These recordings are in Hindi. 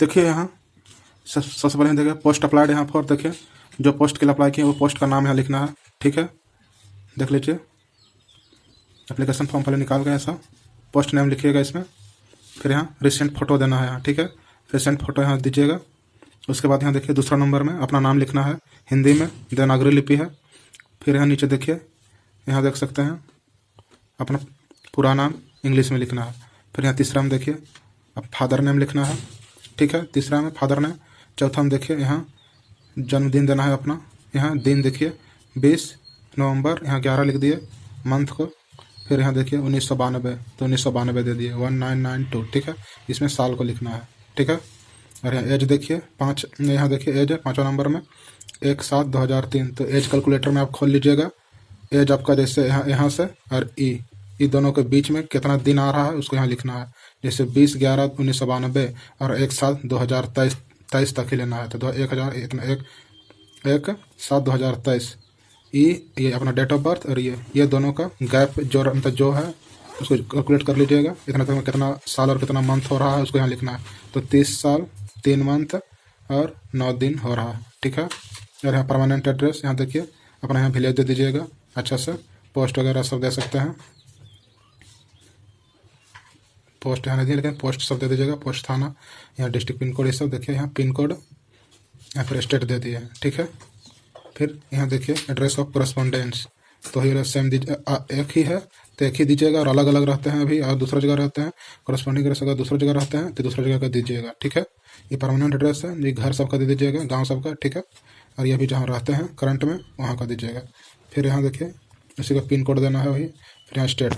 देखिए यहाँ सबसे पहले देखिए पोस्ट अप्लाइड, यहाँ फॉर देखिए जो पोस्ट के लिए अप्लाई किए वो पोस्ट का नाम यहाँ लिखना है। ठीक है, देख लीजिए एप्लीकेशन फॉर्म पहले निकाल गए, ऐसा पोस्ट नेम लिखिएगा इसमें। फिर यहाँ रिसेंट फोटो देना है यहाँ। ठीक है, रिसेंट फोटो यहाँ दीजिएगा। उसके बाद यहाँ देखिए दूसरा नंबर में अपना नाम लिखना है, हिंदी में, देवनागरी लिपि है। फिर यहाँ नीचे देखिए, यहाँ देख सकते हैं अपना पूरा नाम इंग्लिश में लिखना है। फिर यहाँ तीसरा में देखिए अब फादर नेम लिखना है। ठीक है, तीसरा में फादर नेम। चौथा में देखिए यहाँ जन्मदिन देना है अपना। यहाँ दिन देखिए 20 नवंबर, यहाँ 11 लिख दिए मंथ को। फिर यहाँ देखिए 1992, तो 1992 दे दिए 1992। ठीक है, इसमें साल को लिखना है। ठीक है, और यहाँ एज देखिए 5, यहाँ देखिए एज है 5वां नंबर में 1/7/2003। तो एज कैलकुलेटर में आप खोल लीजिएगा। एज आपका जैसे यहाँ से और ई दोनों के बीच में कितना दिन आ रहा है उसको यहाँ लिखना है। जैसे 20/11/1992 और 1/7/2023 तक ही लेना है। तो 1/7/2023 ये अपना डेट ऑफ बर्थ और ये दोनों का गैप जो है उसको कैलकुलेट कर लीजिएगा। इतना तक में कितना साल और कितना मंथ हो रहा है उसको यहाँ लिखना है। तो 30 साल 3 मंथ और 9 दिन हो रहा है। ठीक है, और यहाँ परमानेंट एड्रेस यहाँ देखिए अपना यहाँ विलेज दे दीजिएगा अच्छा से। पोस्ट वगैरह सब दे सकते हैं, पोस्ट यहाँ नहीं दिए लेकिन पोस्ट सब दे दीजिएगा। पोस्ट थाना, यहाँ डिस्ट्रिक्ट पिन कोड ये सब देखिए, यहाँ पिन कोड, यहाँ फिर स्टेट दे दिए। ठीक है, फिर यहाँ देखिए एड्रेस ऑफ करस्पॉन्डेंस, तो ये सेम एक ही है तो एक ही दीजिएगा, और अलग अलग रहते हैं अभी और दूसरा जगह रहते हैं। करस्पॉन्डिंग एड्रेस अगर दूसरा जगह रहते हैं तो दूसरा जगह का दीजिएगा। ठीक है, ये परमानेंट एड्रेस है, ये घर सबका दे दीजिएगा, गाँव सबका। ठीक है, और ये भी जहाँ रहते हैं करंट में वहाँ का दीजिएगा। फिर यहाँ देखिए उसी का पिन कोड देना है वही। फिर यहाँ स्टेट।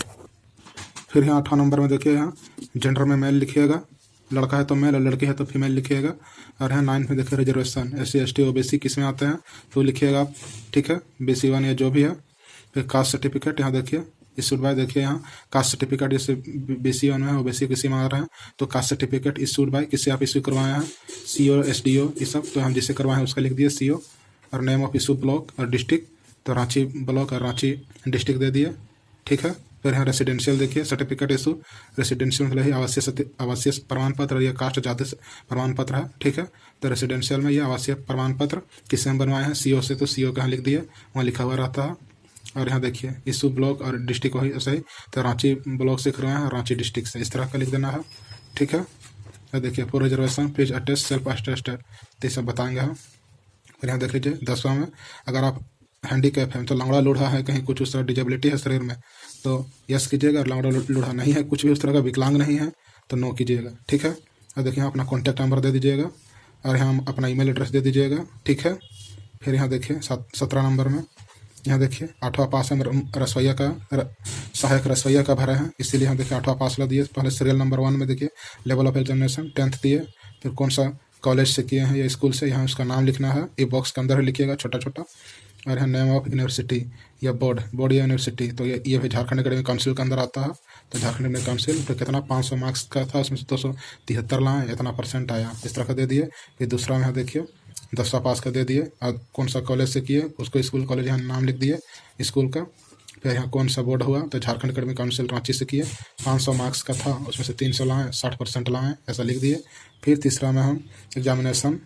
फिर यहाँ 8वां नंबर में देखिए यहाँ जेंडर में मेल लिखिएगा, लड़का है तो मेल और लड़की है तो फीमेल लिखिएगा। और यहाँ 9 में देखिए रिजर्वेशन SC ST OBC किस में आते हैं तो लिखिएगा आप। ठीक है, BC1 या जो भी है। फिर कास्ट सर्टिफिकेट यहाँ देखिए इशूड बाय, देखिए यहाँ कास्ट सर्टिफिकेट जैसे BC1 में है OBC किसी में आ रहा है तो कास्ट सर्टिफिकेट इशूड बाय किससे आप इशू करवाए हैं, CO SDO ये सब। तो हम जिससे करवाए हैं उसका लिख दिए CO, और नेम ऑफ इशू ब्लॉक और डिस्ट्रिक्ट, तो रांची ब्लॉक और रांची डिस्ट्रिक्ट दे दिए। ठीक है, फिर यहाँ रेसिडेंशियल देखिए सर्टिफिकेट इशू, रेसिडेंशियल मतलब ही आवासीय प्रमाण पत्र और ये कास्ट जाति प्रमाण पत्र है। ठीक है, तो रेसिडेंशियल में ये आवासीय प्रमाण पत्र किससे हम बनवाए हैं, CO से, तो CO का यहाँ लिख दिए, वहाँ लिखा हुआ रहता है। और यहाँ देखिए इशू ब्लॉक और डिस्ट्रिक्ट वही ऐसे ही, तो रांची ब्लॉक से करवाए हैं, रांची डिस्ट्रिक्ट से, इस तरह का लिख देना है। ठीक है, तो देखिए for reservation please attest self attested, तो ये सब बताएंगे हम। फिर यहाँ देख लीजिए 10वां में अगर आप हैंडीकैप है तो लंगड़ा लूढ़ा है, कहीं कुछ उस तरह डिजेबिलिटी है शरीर में तो यस कीजिएगा, और लंगड़ा लूढ़ा नहीं है, कुछ भी उस तरह का विकलांग नहीं है तो नो कीजिएगा। ठीक है, और देखिए अपना कॉन्टैक्ट नंबर दे दीजिएगा और यहाँ अपना ईमेल एड्रेस दे दीजिएगा। ठीक है, फिर यहाँ देखिए 17 नंबर में यहाँ देखिए 8वां पास है रसोइया का, सहायक रसोइया का भरा है, इसीलिए यहाँ देखिए 8वां पास ला दिए। पहले सीरियल नंबर 1 में देखिए लेवल ऑफ एग्जामिनेशन 10th दिए, फिर कौन सा कॉलेज से किए हैं या स्कूल से, यहाँ उसका नाम लिखना है, ये बॉक्स के अंदर ही लिखिएगा छोटा छोटा। और यहाँ नेम ऑफ यूनिवर्सिटी या बोर्ड या यूनिवर्सिटी, तो ये भी झारखंड एकेडमिक काउंसिल के अंदर आता है। तो झारखंड एकेडमिक काउंसिल तो कितना 500 मार्क्स का था, उसमें से 273 लाए, इतना % आया, इस तरह का दे दिए। फिर दूसरा में यहाँ देखिए 10वां पास का दे दिए, और कौन सा कॉलेज से किए उसको स्कूल कॉलेज यहाँ नाम लिख दिए स्कूल का। फिर यहाँ कौन सा बोर्ड हुआ तो झारखंड एकेडमिक काउंसिल रांची से किए, 500 मार्क्स का था, उसमें से 300 लाए, 60% लाए, ऐसा लिख दिए। फिर तीसरा में हम examination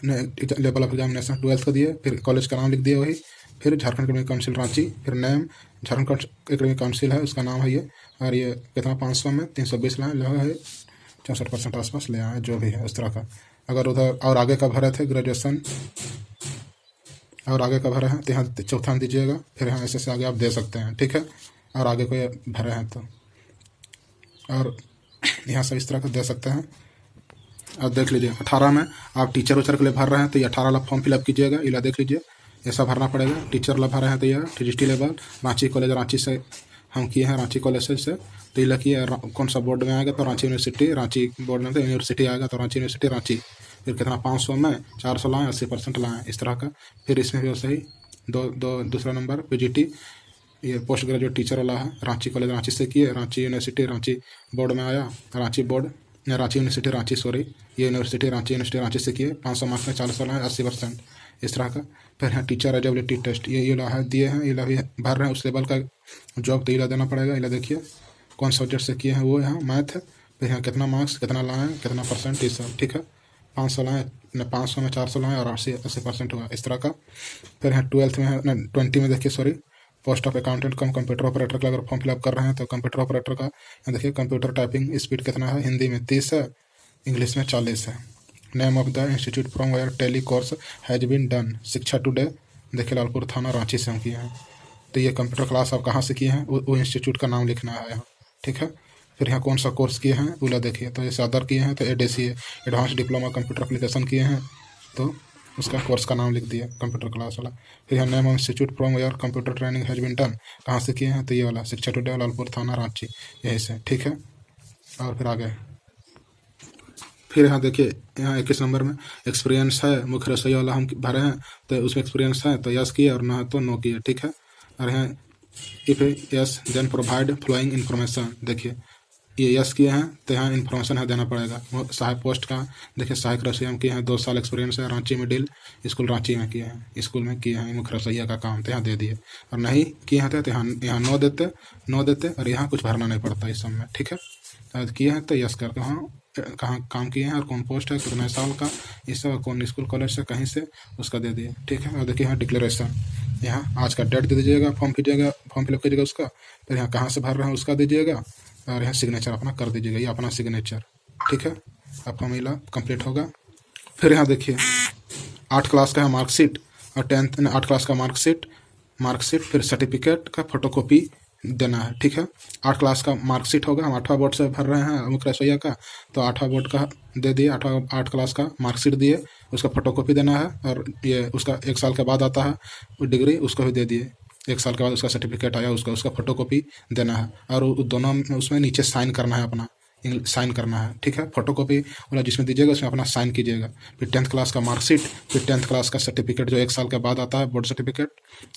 level of examination 12th का दिए, फिर कॉलेज का नाम लिख दिए वही। फिर झारखंड एकेडमिक काउंसिल रांची, फिर नेम झारखंड एकेडमिक काउंसिल है उसका नाम है ये, और ये कितना 500 में 320 लाए है, 64% आसपास ले आए, जो भी है उस तरह का। अगर उधर और आगे का भरे थे ग्रेजुएशन और आगे का भरे हैं तो यहाँ चौथा दीजिएगा, फिर यहाँ ऐसे आगे आप दे सकते हैं। ठीक है, और आगे कोई भरे हैं तो, और यहाँ से इस तरह का दे सकते हैं। अब देख लीजिए 18 में आप टीचर उचर के लिए भर रहे हैं तो ये 18 वाला फॉर्म फिलअप कीजिएगा, इला देख लीजिए ऐसा भरना पड़ेगा। टीचर ला भर रहे हैं तो यह TGT level Ranchi college, Ranchi से हम किए हैं, रांची कॉलेज से, तो ये लिखिए कौन सा बोर्ड में आएगा तो रांची यूनिवर्सिटी, रांची बोर्ड में तो यूनिवर्सिटी आएगा तो रांची यूनिवर्सिटी रांची। फिर कितना 500 में 400 लाएँ, 80% लाएँ, इस तरह का। फिर इसमें भी वैसे ही दूसरा नंबर PGT ये पोस्ट ग्रेजुएट टीचर वाला है, रांची कॉलेज रांची से किए, रांची यूनिवर्सिटी रांची बोर्ड में आया, रांची बोर्ड रांची यूनिवर्सिटी रांची ये यूनिवर्सिटी रांची रांची से किए, 500 मार्क्स में 40 लाए, 80%, इस तरह का। फिर यहाँ टीचर एलिजिबिलिटी टेस्ट ये ला दिए हैं, ये ला भी भर रहे हैं उस लेवल का जॉब, तो ये ला देना पड़ेगा। ये देखिए कौन सब्जेक्ट से किए हैं वो यहाँ मैथ, फिर यहाँ कितना मार्क्स, कितना लाए, कितना परसेंट, ये सब, ठीक है। 500 लाए, 500 में 400 लाए और 80% हुआ, इस तरह का। फिर यहाँ 12th में है ना, 20 में देखिए, sorry, post of accountant come computer operator का अगर फॉर्म फिलअप कर रहे हैं तो कंप्यूटर ऑपरेटर का यहाँ देखिए कंप्यूटर टाइपिंग स्पीड कितना है, हिंदी में 30 है, इंग्लिश में 40 है। Name of the institute from where tele course has been done, Shiksha today, देखिए लालपुर थाना रांची से हम किए हैं। तो ये कंप्यूटर क्लास आप कहाँ से किए हैं, वो इंस्टीट्यूट का नाम लिखना है यहाँ, ठीक है। फिर यहाँ कौन सा कोर्स किए हैं बोला देखिए, तो जैसे अदर किए हैं तो ADCA advance diploma computer application किए हैं तो उसका कोर्स का नाम लिख दिया कंप्यूटर क्लास वाला। फिर यहाँ name of institute from where computer training has been done, कहाँ से किए हैं तो ये वाला शिक्षा टुडे लालपुर थाना रांची, यही से, ठीक है। और फिर आगे फिर यहाँ देखिए, यहाँ 21 नंबर में एक्सपीरियंस है, मुख्य रसोई वाला हम भरे हैं तो उसमें एक्सपीरियंस है तो यस किए और ना है तो नो किए, ठीक है। और यहाँ if yes then provide following information, देखिए ये यस किए हैं तो यहाँ इन्फॉर्मेशन है देना पड़ेगा। सहायक पोस्ट का देखिए सहायक रसोई हम किए हैं, 2 साल एक्सपीरियंस है, रांची मिडिल स्कूल रांची में किए हैं, स्कूल में किए हैं मुख्य रसोईया का काम, तो यहाँ दे दिए। और नहीं किए हैं तो यहाँ नो देते और यहाँ कुछ भरना नहीं पड़ता इस सब में, ठीक है। किए हैं तो यस करके हाँ कहाँ काम किए हैं और कौन पोस्ट है, कितने साल का, इस सब कौन स्कूल कॉलेज से कहीं से, उसका दे दिए, ठीक है। और देखिए यहाँ डिक्लेरेशन, यहाँ आज का डेट दे दीजिएगा, फॉर्म फिलअप कीजिएगा उसका, फिर यहाँ कहाँ से भर रहे हैं उसका दीजिएगा और यहाँ सिग्नेचर अपना कर दीजिएगा, ये अपना सिग्नेचर, ठीक है। अब फॉर्मूला कंप्लीट होगा। फिर यहाँ देखिए 8 क्लास का है मार्कशीट और 8 क्लास का मार्कशीट फिर सर्टिफिकेट का फोटोकॉपी देना है, ठीक है। 8 क्लास का मार्कशीट होगा, हम 8वां बोर्ड से भर रहे हैं मुख्य रसोईया का, तो 8वां बोर्ड का दे दिए, 8 क्लास का मार्कशीट दिए, उसका फोटोकॉपी देना है। और ये उसका 1 साल के बाद आता है वो डिग्री, उसको भी दे दिए, 1 साल के बाद उसका सर्टिफिकेट आया उसका फोटोकॉपी देना है। और दोनों उसमें नीचे साइन करना है अपना, साइन करना है, ठीक है। फोटोकॉपी वाला जिसमें दीजिएगा उसमें अपना साइन कीजिएगा। फिर 10th क्लास का मार्कशीट, फिर 10th क्लास का सर्टिफिकेट जो 1 साल के बाद आता है बोर्ड सर्टिफिकेट,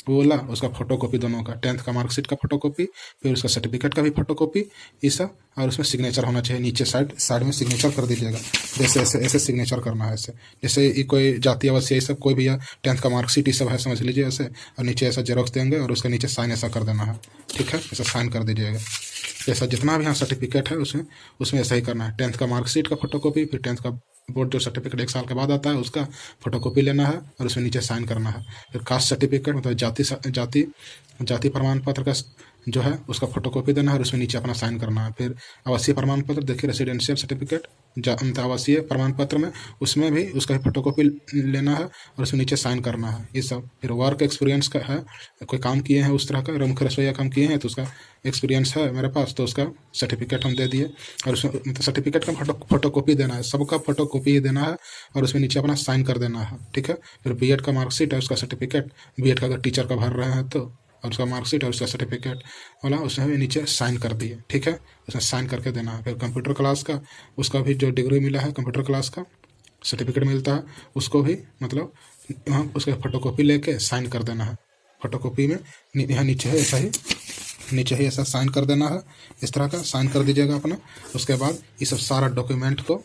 वो वाला उसका फोटोकॉपी दोनों का, 10th का मार्कशीट का फोटोकॉपी, फिर उसका सर्टिफिकेट का भी फोटोकॉपी, ये सब। और उसमें सिग्नेचर होना चाहिए नीचे साइड में सिग्नेचर कर दीजिएगा, जैसे ऐसे सिग्नेचर करना है ऐसे, जैसे ये कोई जाति आवासीय ये सब कोई भी 10th का मार्कशीट ये सब है, समझ लीजिए ऐसे, और नीचे ऐसा जेरोक्स देंगे और उसके नीचे साइन ऐसा कर देना है, ठीक है। ऐसा साइन कर दीजिएगा, जैसा जितना भी यहाँ सर्टिफिकेट है उसमें ऐसा ही करना है। 10th का मार्कशीट का फोटोकॉपी, फिर 10th का बोर्ड जो सर्टिफिकेट 1 साल के बाद आता है उसका फोटोकॉपी लेना है और उसमें नीचे साइन करना है। फिर कास्ट सर्टिफिकेट मतलब जाति प्रमाण पत्र का जो है उसका फोटोकॉपी देना है और उसमें नीचे अपना साइन करना है। फिर आवासीय प्रमाण पत्र देखिए रेसिडेंशियल सर्टिफिकेट आवासीय प्रमाण पत्र में उसमें भी उसका ही फोटोकॉपी लेना है और उसमें नीचे साइन करना है, ये सब। फिर वर्क एक्सपीरियंस का है, कोई काम किए हैं उस तरह का, मुख्य रसोईया काम किए हैं तो उसका एक्सपीरियंस है मेरे पास, तो उसका सर्टिफिकेट हम दे दिए और उसमें मतलब सर्टिफिकेट का फोटोकॉपी देना है, सबका फोटोकॉपी ही देना है और उसमें नीचे अपना साइन कर देना है, ठीक है। फिर बीएड का मार्कशीट है, उसका सर्टिफिकेट, बीएड का अगर टीचर का भर रहे हैं तो, और उसका मार्कशीट और उसका सर्टिफिकेट वाला उसमें भी नीचे साइन कर दिए, ठीक है, उसमें साइन करके देना है। फिर कंप्यूटर क्लास का, उसका भी जो डिग्री मिला है कंप्यूटर क्लास का सर्टिफिकेट मिलता है उसको भी मतलब वहाँ उसका फोटोकॉपी लेके साइन कर देना है, फोटोकॉपी में यहाँ नीचे है ऐसा साइन कर देना है, इस तरह का साइन कर दीजिएगा अपना। उसके बाद ये सब सारा डॉक्यूमेंट को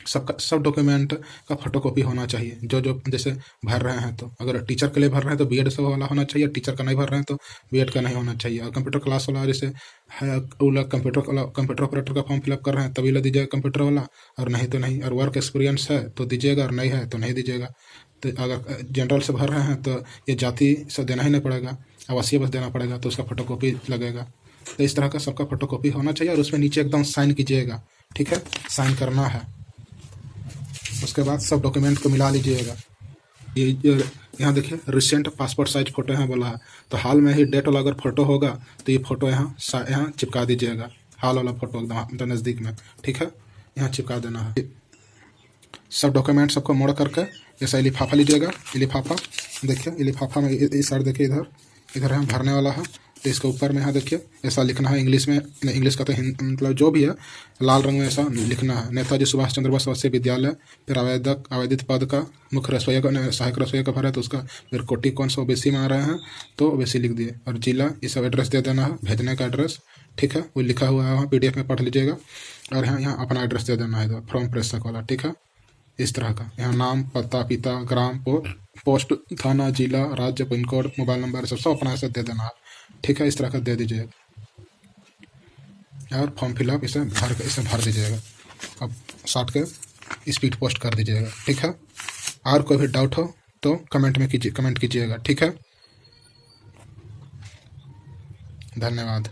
सब डॉक्यूमेंट का फोटोकॉपी होना चाहिए, जो जैसे भर रहे हैं, तो अगर टीचर के लिए भर रहे हैं तो बीएड से वाला होना चाहिए, टीचर का नहीं भर रहे हैं तो बीएड का नहीं होना चाहिए। और कंप्यूटर क्लास वाला जैसे है वाला कंप्यूटर ऑपरेटर का फॉर्म फिलअप कर रहे हैं तभी ला दीजिएगा कंप्यूटर वाला, और नहीं तो नहीं। और वर्क एक्सपीरियंस है तो दीजिएगा और नहीं है तो नहीं दीजिएगा। तो अगर जनरल से भर रहे हैं तो ये जाति से देना ही नहीं पड़ेगा, आवासीय बस देना पड़ेगा, तो उसका फोटोकॉपी लगेगा। तो इस तरह का सबका फोटोकॉपी होना चाहिए और उसमें नीचे एकदम साइन कीजिएगा, ठीक है, साइन करना है। उसके बाद सब डॉक्यूमेंट को मिला लीजिएगा। ये यहाँ देखिए रिसेंट पासपोर्ट साइज फोटो यहाँ बोला है, तो हाल में ही डेट वाला अगर फोटो होगा तो ये फोटो यहाँ चिपका दीजिएगा, हाल वाला फोटो एकदम नज़दीक में, ठीक है, यहाँ चिपका देना है। सब डॉक्यूमेंट सबको मोड़ करके ऐसा लिफाफा लीजिएगा, लिफाफा देखिए, लिफाफा में इस साइड देखिए, इधर यहाँ भरने वाला है, तो इसके ऊपर में यहाँ देखिए ऐसा लिखना है इंग्लिश में, इंग्लिश का तो मतलब जो भी है लाल रंग में ऐसा लिखना है, नेताजी सुभाष चंद्र बोस आवासीय विद्यालय। फिर आवेदित पद का मुख्य रसोईया का सहायक रसोईया का भरा है तो उसका, फिर कोटि कौन सा ओबीसी में आ रहे हैं तो ओबीसी लिख दिए, और जिला ये सब एड्रेस दे देना है, भेजने का एड्रेस, ठीक है, वो लिखा हुआ है वहाँ PDF में पढ़ लीजिएगा। और यहाँ अपना एड्रेस दे देना है फ्रॉम प्रेषक वाला, ठीक है, इस तरह का। यहाँ नाम, पता, पिता, ग्राम, पोस्ट, थाना, जिला, राज्य, पिन कोड, मोबाइल नंबर सब अपना ऐसे दे देना है, ठीक है, इस तरह का दे दीजिए। और फॉर्म फिलअप इसे भर दीजिएगा। अब शॉर्ट के स्पीड पोस्ट कर दीजिएगा, ठीक है। और कोई भी डाउट हो तो कमेंट कीजिएगा, ठीक है। धन्यवाद।